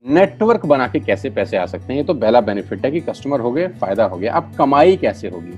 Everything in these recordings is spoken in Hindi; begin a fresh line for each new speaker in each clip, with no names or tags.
नेटवर्क बना के कैसे पैसे आ सकते हैं, ये तो पहला बेनिफिट है कि कस्टमर हो गए, फायदा हो गया। अब कमाई कैसे होगी?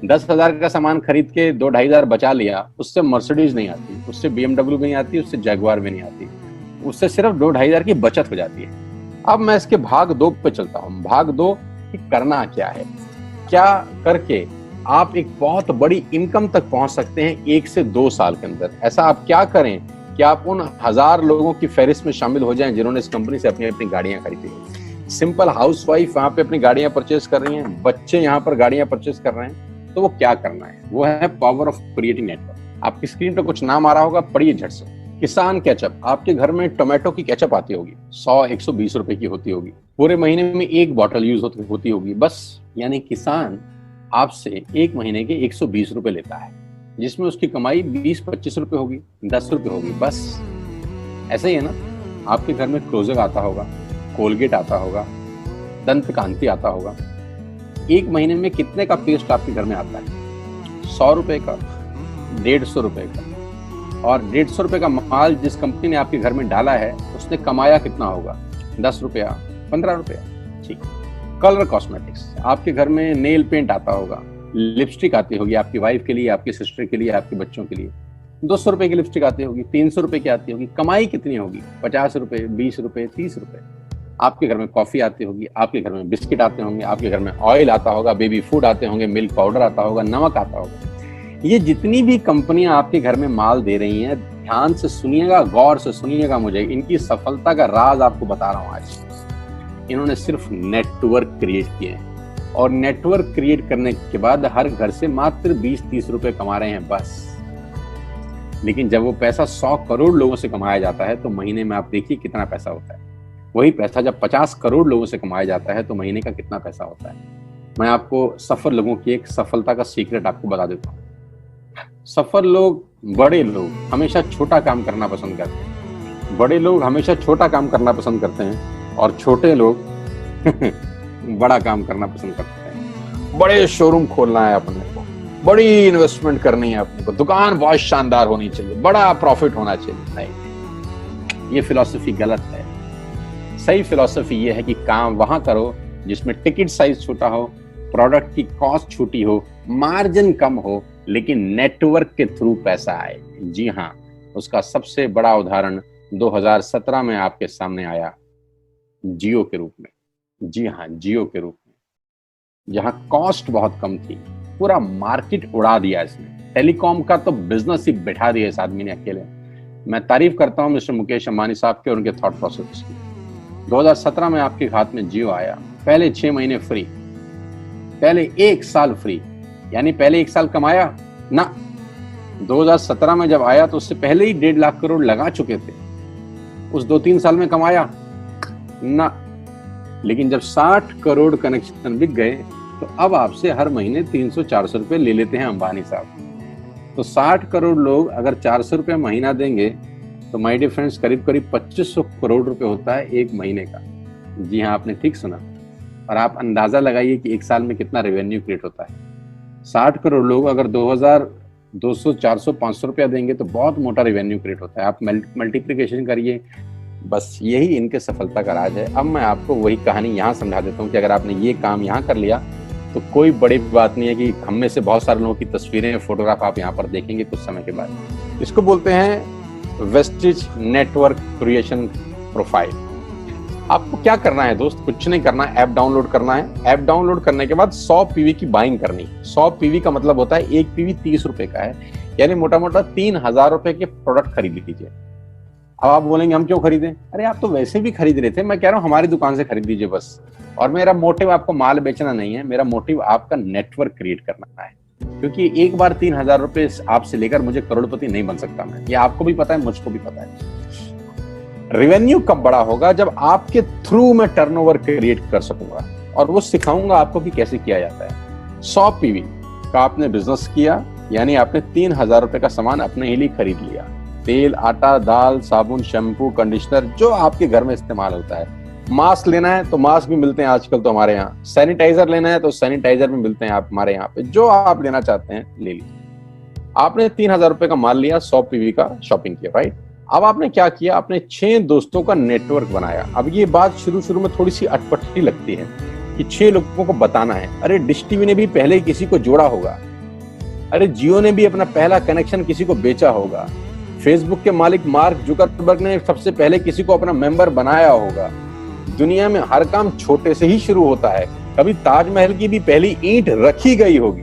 10,000 का सामान खरीद के 2-2,500 बचा लिया, उससे मर्सिडीज नहीं आती, उससे BMW भी नहीं आती, उससे जैगुआर भी नहीं आती, उससे सिर्फ 2-2,500 की बचत हो जाती है। अब मैं इसके भाग 2 पे चलता हूँ। भाग 2 कि करना क्या है, क्या करके आप एक बहुत बड़ी इनकम तक पहुंच सकते हैं 1 से 2 साल के अंदर। ऐसा आप क्या करें कि आप उन 1000 लोगों की फहरिस्त में शामिल हो जाएं जिन्होंने इस कंपनी से अपनी अपनी गाड़ियां खरीदी है। सिंपल हाउसवाइफ वहां पे अपनी गाड़ियां परचेज कर रही हैं, बच्चे यहाँ पर गाड़ियां परचेज कर रहे हैं, तो वो क्या करना है? वो है पावर ऑफ क्रिएटिंग नेटवर्क। आपकी स्क्रीन पर कुछ नाम आ रहा होगा, पढ़िए झट से। किसान केचप, आपके घर में टोमेटो की केचप आती होगी, 100-120 रुपए की होती होगी, पूरे महीने में 1 बॉटल यूज होती होगी बस। यानी किसान आपसे 1 महीने के 120 रुपए लेता है, जिसमें उसकी कमाई 20-25 रुपए होगी, 10 रुपए होगी बस। ऐसा ही है ना? आपके घर में क्लोजर आता होगा, कोलगेट आता होगा, दंत कांति आता होगा। 1 महीने में कितने का पेस्ट आपके घर में आता है? 100 रुपए का, 150 रुपए का। और 150 रुपए का माल जिस कंपनी ने आपके घर में डाला है, उसने कमाया कितना होगा? 10 रुपया, 15 रुपया। ठीक। कलर कॉस्मेटिक्स, आपके घर में नेल पेंट आता होगा, लिपस्टिक आती होगी आपकी वाइफ के लिए, आपकी सिस्टर के लिए, आपके बच्चों के लिए। 200 रुपए की लिपस्टिक आती होगी, 300 रुपए की आती होगी। कमाई कितनी होगी? 50 रुपए, 20 रुपए, 30 रुपए। आपके घर में कॉफी आती होगी, आपके घर में बिस्किट आते होंगे, आपके घर में ऑयल आता होगा, बेबी फूड आते होंगे, मिल्क पाउडर आता होगा, नमक आता होगा। ये जितनी भी कंपनियां आपके घर में माल दे रही हैं, ध्यान से सुनिएगा, गौर से सुनिएगा मुझे। इनकी सफलता का राज आपको बता रहा हूं आज। इन्होंने सिर्फ नेटवर्क क्रिएट किए हैं, और नेटवर्क क्रिएट करने के बाद हर घर से मात्र 20-30 रुपए कमा रहे हैं बस। लेकिन जब वो पैसा 100 करोड़ लोगों से कमाया जाता है तो महीने में आप देखिए कितना पैसा होता है। वही पैसा जब 50 करोड़ लोगों से कमाया जाता है तो महीने का कितना पैसा होता है। मैं आपको सफल लोगों की एक सफलता का सीक्रेट आपको बता देता हूँ। सफल लोग, बड़े लोग हमेशा छोटा काम करना पसंद करते हैं। बड़े लोग हमेशा छोटा काम करना पसंद करते हैं, और छोटे लोग बड़ा काम करना पसंद करते हैं। बड़े शोरूम खोलना है अपने को, बड़ी इन्वेस्टमेंट करनी है अपने को, दुकान बहुत शानदार होनी चाहिए, बड़ा प्रॉफिट होना चाहिए। नहीं, ये फिलॉसफी गलत है। सही फिलॉसफी ये है कि काम वहां करो जिसमें टिकट साइज छोटा हो, प्रोडक्ट की कॉस्ट छोटी हो, मार्जिन कम हो, लेकिन नेटवर्क के थ्रू पैसा आए। जी हाँ, उसका सबसे बड़ा उदाहरण 2017 में आपके सामने आया, जियो के रूप में। जी हाँ, जियो के रूप में, जहां कॉस्ट बहुत कम थी, पूरा मार्केट उड़ा दिया इसने। टेलीकॉम का तो बिजनेस ही बैठा दिया इस आदमी ने अकेले। मैं तारीफ करता हूं मिस्टर मुकेश अंबानी साहब के और उनके थॉट प्रोसेस की। 2017 में आपके हाथ में जियो आया, पहले 6 महीने फ्री, पहले 1 साल फ्री। यानी पहले 1 साल कमाया ना। 2017 में जब आया तो उससे पहले ही 1.5 लाख करोड़ लगा चुके थे। उस 2-3 साल में कमाया ना। लेकिन जब 60 करोड़ कनेक्शन बिक गए तो अब आपसे हर महीने 300-400 रुपए ले लेते हैं अंबानी साहब। तो 60 करोड़ लोग अगर 400 रुपए महीना देंगे तो माय डियर फ्रेंड्स, करीब करीब 2500 करोड़ रुपए होता है 1 महीने का। जी हाँ, आपने ठीक सुना। और आप अंदाजा लगाइए कि 1 साल में कितना रेवेन्यू क्रिएट होता है। 60 करोड़ लोग अगर 2200, 400, 500 रुपया देंगे तो बहुत मोटा रेवेन्यू क्रिएट होता है। आप मल्टीप्लिकेशन करिए, बस यही इनके सफलता का राज है। अब मैं आपको वही कहानी यहाँ समझा देता हूँ कि अगर आपने ये काम यहाँ कर लिया तो कोई बड़ी बात नहीं है कि हम में से बहुत सारे लोगों की तस्वीरें, फोटोग्राफ आप यहाँ पर देखेंगे कुछ समय के बाद। इसको बोलते हैं वेस्टिज नेटवर्क क्रिएशन प्रोफाइल। आपको क्या करना है दोस्त? कुछ नहीं करना है, ऐप डाउनलोड करना है। ऐप डाउनलोड करने के बाद 100 पीवी की बाइंग करनी है। 100 पीवी का मतलब होता है 1 पीवी 30 रुपए का है, यानी मोटा मोटा 3000 रुपए के प्रोडक्ट खरीद लीजिए। अब आप बोलेंगे हम क्यों खरीदें? अरे आप तो वैसे भी खरीद रहे थे, मैं कह रहा हूँ हमारी दुकान से खरीद लीजिए बस। और मेरा मोटिव आपको माल बेचना नहीं है, मेरा मोटिव आपका नेटवर्क क्रिएट करना है। क्योंकि एक बार 3000 रुपए आपसे लेकर मुझे करोड़पति नहीं बन सकता मैं, ये आपको भी पता है, मुझको भी पता है। रेवेन्यू कब बड़ा होगा? जब आपके थ्रू मैं टर्नओवर क्रिएट कर सकूंगा, और वो सिखाऊंगा आपको कि कैसे किया जाता है। 100 पीवी का आपने बिजनेस किया, यानी आपने 3000 रुपए का सामान अपने ही लिए खरीद लिया। तेल, आटा, दाल, साबुन, शैम्पू, कंडीशनर, जो आपके घर में इस्तेमाल होता है। मास्क लेना है तो मास्क भी मिलते हैं आजकल तो हमारे यहाँ। सैनिटाइजर लेना है तो सैनिटाइजर भी मिलते हैं आप हमारे यहाँ पे। जो आप लेना चाहते हैं ले लीजिए। आपने 3000 रुपए का माल लिया, 100 पीवी का शॉपिंग किया, राइट? अब आपने क्या किया, आपने 6 दोस्तों का नेटवर्क बनाया। अब ये बात शुरू शुरू में थोड़ी सी अटपटी लगती है कि 6 लोगों को बताना है। अरे डिश टीवी ने भी पहले किसी को जोड़ा होगा, अरे जियो ने भी अपना पहला कनेक्शन किसी को बेचा होगा, फेसबुक के मालिक मार्क जुकरबर्ग ने सबसे पहले किसी को अपना मेंबर बनाया होगा। दुनिया में हर काम छोटे से ही शुरू होता है। कभी ताजमहल की भी पहली ईंट रखी गई होगी,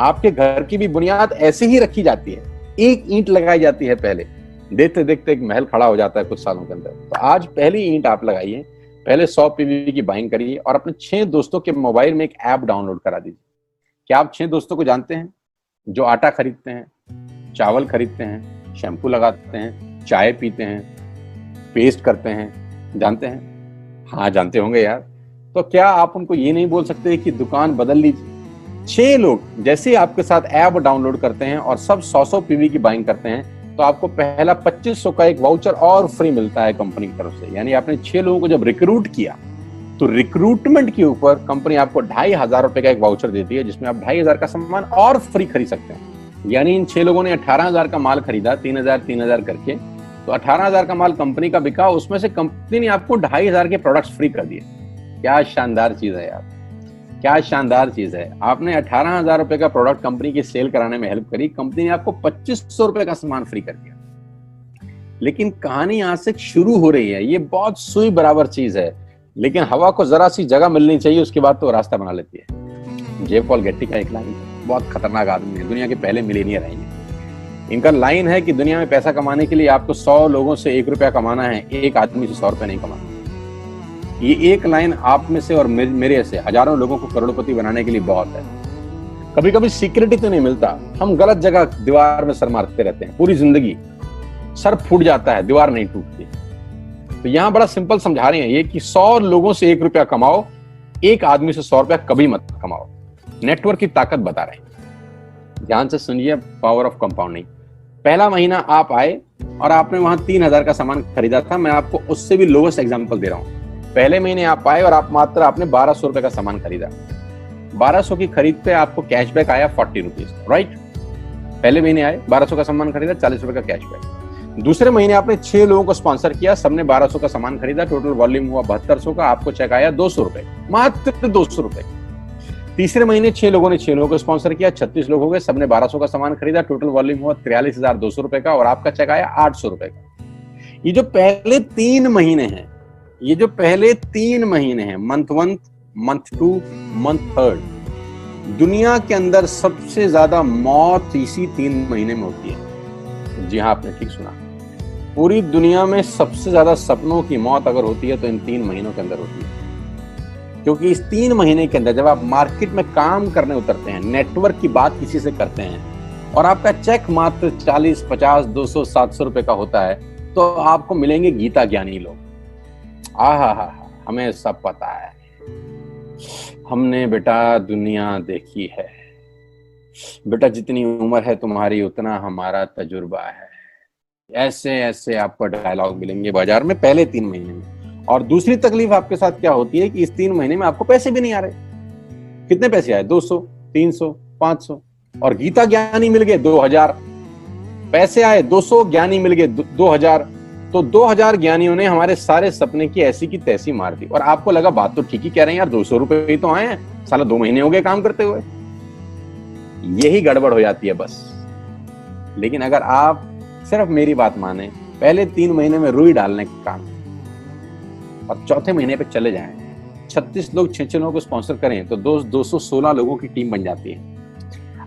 आपके घर की भी बुनियाद ऐसे ही रखी जाती है, एक ईंट लगाई जाती है पहले, देखते देखते एक महल खड़ा हो जाता है कुछ सालों के अंदर। तो आज पहली ईंट आप लगाइए, पहले 100 पीवी की बाइंग करिए और अपने 6 दोस्तों के मोबाइल में एक ऐप डाउनलोड करा दीजिए। क्या आप 6 दोस्तों को जानते हैं जो आटा खरीदते हैं, चावल खरीदते हैं, शैम्पू लगाते हैं, चाय पीते हैं, पेस्ट करते हैं? जानते हैं? हाँ जानते होंगे यार। तो क्या आप उनको ये नहीं बोल सकते कि दुकान बदल लीजिए? 6 लोग जैसे ही आपके साथ ऐप डाउनलोड करते हैं और सब 100 पीवी की बाइंग करते हैं तो आपको पहला 2500 का एक वाउचर और फ्री मिलता है कंपनी की तरफ से। यानी आपने 6 लोगों को जब रिक्रूट किया तो रिक्रूटमेंट के ऊपर कंपनी आपको 2500 रुपए का एक वाउचर देती है जिसमें आप 2500 का सामान और फ्री खरीद सकते हैं। यानी इन 6 लोगों ने 18,000 का माल खरीदा, 3,000 करके, तो 18,000 का माल कंपनी का बिका, उसमें से कंपनी ने आपको 2500 के प्रोडक्ट्स फ्री कर दिए। क्या शानदार चीज है यार, क्या शानदार चीज है। आपने 18,000 रुपए का प्रोडक्ट कंपनी की सेल कराने में हेल्प करी, कंपनी ने आपको 2500 रुपए का सामान फ्री कर दिया। लेकिन कहानी यहां से शुरू हो रही है। ये बहुत सुई बराबर चीज है, लेकिन हवा को जरा सी जगह मिलनी चाहिए, उसके बाद तो रास्ता बना लेती है। जे पॉल गेट्टी का एक लाइन, बहुत खतरनाक आदमी है, दुनिया के पहले मिलियनियर हैं। इनका लाइन है कि दुनिया में पैसा कमाने के लिए आपको 100 लोगों से 1 रुपया कमाना है, एक आदमी से 100 रुपया नहीं कमाना। ये एक लाइन आप में से और मेरे से हजारों लोगों को करोड़पति बनाने के लिए बहुत है। कभी कभी सिक्योरिटी तो नहीं मिलता, हम गलत जगह दीवार में सर मारते रहते हैं, पूरी जिंदगी सर फूट जाता है, दीवार नहीं टूटती। तो यहां बड़ा सिंपल समझा रहे हैं ये कि 100 लोगों से 1 रुपया कमाओ, एक आदमी से 100 रुपया कभी मत कमाओ। नेटवर्क की ताकत बता रहे हैं। ध्यान से सुनिए, पावर ऑफ कंपाउंडिंग। पहला महीना आप आए और आपने वहां 3,000 का सामान खरीदा था। मैं आपको उससे भी लोवेस्ट एग्जांपल दे रहा हूं। पहले महीने आप आए और आपने 1200 रुपए का सामान खरीदा। 1200 की खरीद पे आपको कैशबैक आया 40 रुपीज, राइट? पहले महीने आए, 1200 का सामान खरीदा, 40 रुपए का कैशबैक। दूसरे महीने आपने 6 लोगों को स्पॉन्सर किया, सबने 1200 का सामान खरीदा, टोटल वॉल्यूम हुआ 7200 का, आपको चेक आया 200 रुपए, मात्र 200 रुपए। तीसरे महीने 6 लोगों ने 6 लोगों को स्पॉन्सर किया, 36 लोग हो गए, सबने 1200 का सामान खरीदा, टोटल वॉल्यूम हुआ 43,200 रुपए का और आपका चेक आया 800 रुपए का। ये जो पहले 3 महीने हैं, ये जो पहले 3 महीने हैं, मंथ 1, मंथ 2, मंथ 3, दुनिया के अंदर सबसे ज्यादा मौत इसी 3 महीने में होती है। जी हाँ, आपने ठीक सुना, पूरी दुनिया में सबसे ज्यादा सपनों की मौत अगर होती है तो इन 3 महीनों के अंदर होती है। क्योंकि इस 3 महीने के अंदर जब आप मार्केट में काम करने उतरते हैं, नेटवर्क की बात किसी से करते हैं और आपका चेक मात्र 40, 50, 200, 700 रुपए का होता है, तो आपको मिलेंगे गीता ज्ञानी लोग। आहा, हमें सब पता है, हमने बेटा दुनिया देखी है, बेटा जितनी उम्र है तुम्हारी उतना हमारा तजुर्बा है। ऐसे ऐसे आपको डायलॉग मिलेंगे बाजार में पहले 3 महीने में। और दूसरी तकलीफ आपके साथ क्या होती है कि इस 3 महीने में आपको पैसे भी नहीं आ रहे। कितने पैसे आए? 200, 300, 500, और गीता ज्ञानी मिल गए 2000। पैसे आए 200, ज्ञानी मिल गए 2000। तो 2000 ज्ञानियों ने हमारे सारे सपने की ऐसी की तैसी मार दी। और आपको लगा बात तो ठीक ही कह रहे हैं यार, 200 रुपए ही तो आए हैं, साला 2 महीने हो गए काम करते हुए। यही गड़बड़ हो जाती है बस। लेकिन अगर आप सिर्फ मेरी बात माने, पहले 3 महीने में रुई डालने का काम और चौथे महीने पे चले जाएं, 36 लोग 6 लोगों को स्पॉन्सर करें तो 216 लोगों की टीम बन जाती है।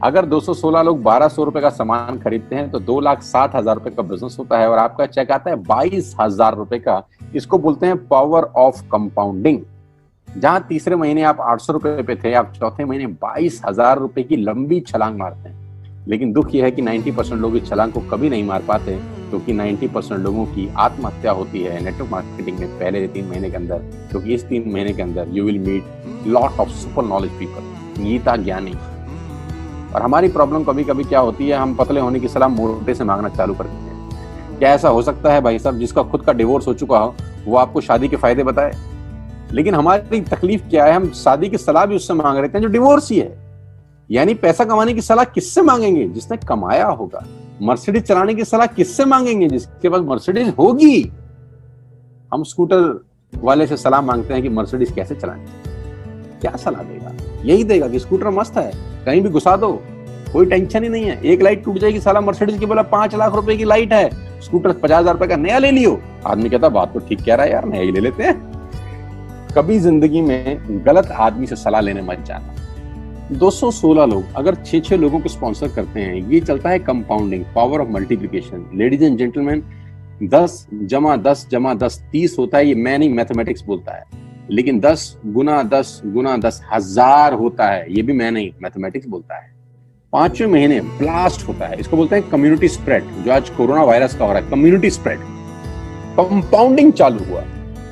अगर 216 लोग 1200 रुपए का सामान खरीदते हैं तो 2,60,000 रुपए का बिजनेस होता है और आपका चेक आता है 22,000 रुपए का। इसको बोलते हैं पावर ऑफ कंपाउंडिंग। जहां तीसरे महीने आप 800 रुपए पे थे, आप चौथे महीने 22,000 रुपए की लंबी छलांग मारते हैं। लेकिन दुख यह है कि 90% लोग इस छलांग को कभी नहीं मार पाते, क्योंकि 90% लोगों की आत्महत्या होती है नेटवर्क मार्केटिंग में पहले 3 महीने के अंदर। क्योंकि इस 3 महीने के अंदर you will meet lot of super knowledge people, Gita ज्ञानी। और हमारी प्रॉब्लम कभी कभी क्या होती है, हम पतले होने की सलाह मोटे से मांगना चालू कर देते हैं। क्या ऐसा हो सकता है भाई साहब, जिसका खुद का डिवोर्स हो चुका हो वो आपको शादी के फायदे बताए? लेकिन हमारी तकलीफ क्या है, हम शादी की सलाह भी उससे मांग रहे हैं जो डिवोर्स ही है। यानी पैसा कमाने की सलाह किससे मांगेंगे? जिसने कमाया होगा। मर्सिडीज चलाने की सलाह किससे मांगेंगे? जिसके पास मर्सिडीज होगी। हम स्कूटर वाले से सलाह मांगते हैं कि मर्सिडीज कैसे चलानी, क्या सलाह देगा? यही देगा कि स्कूटर मस्त है, कहीं भी घुसा दो, कोई टेंशन ही नहीं है। एक लाइट टूट जाएगी, साला मर्सिडीज की बोला 5 लाख रुपए की लाइट है, स्कूटर 50,000 रुपए का नया ले लियो। आदमी कहता बात तो ठीक कह रहा है यार, नया ही ले लेते हैं। कभी जिंदगी में गलत आदमी से सलाह लेने मत जाना। 216 लोग अगर 6-6 लोगों को स्पॉन्सर करते हैं, ये चलता है compounding, power of multiplication. Ladies and gentleman, 10 + 10 + 10 30 होता है। ये मैं नहीं, मैथमेटिक्स बोलता है। लेकिन 10 × 10 × 10 1000 होता है। ये भी मैं नहीं, मैथमेटिक्स बोलता है। 5वें महीने ब्लास्ट होता है। इसको बोलते हैं कम्युनिटी स्प्रेड, जो आज कोरोना वायरस का हो रहा है। कम्युनिटी स्प्रेड, कंपाउंडिंग चालू हुआ।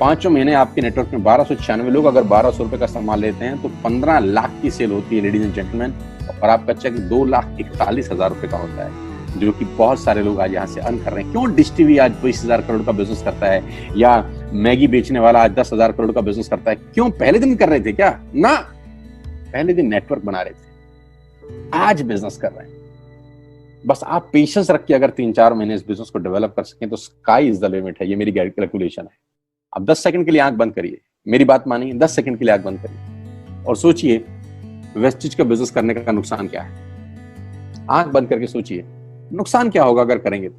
5वें महीने आपके नेटवर्क में 1296 लोग अगर 1200 रुपए का सामान लेते हैं तो 15 लाख की सेल होती है लेडीज एंड जेंटलमैन। और आपका चेक 2,41,000 रुपए का होता है, जो कि बहुत सारे लोग आज यहाँ से अर्न कर रहे हैं। क्यों डिश टीवी आज 20,000 करोड़ का बिजनेस करता है, या मैगी बेचने वाला आज 10,000 करोड़ का बिजनेस करता है? क्यों? पहले दिन कर रहे थे क्या? ना, पहले दिन नेटवर्क बना रहे थे, आज बिजनेस कर रहे हैं। बस आप पेशेंस रख के अगर 3-4 महीने इस बिजनेस को डेवलप कर सकें तो स्काई इज द लिमिट है। ये मेरी कैलकुलेशन है। अब 10 सेकंड के लिए आंख बंद करिए, मेरी बात मानिए, 10 सेकंड के लिए आंख बंद करिए और सोचिए वेस्टेज का बिजनेस करने का नुकसान क्या है। आंख बंद करके सोचिए नुकसान क्या होगा अगर करेंगे तो।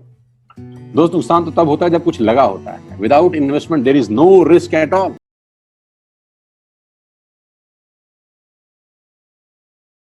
दोस्त, नुकसान तो तब होता है जब कुछ लगा होता है। Without investment there is no risk at all.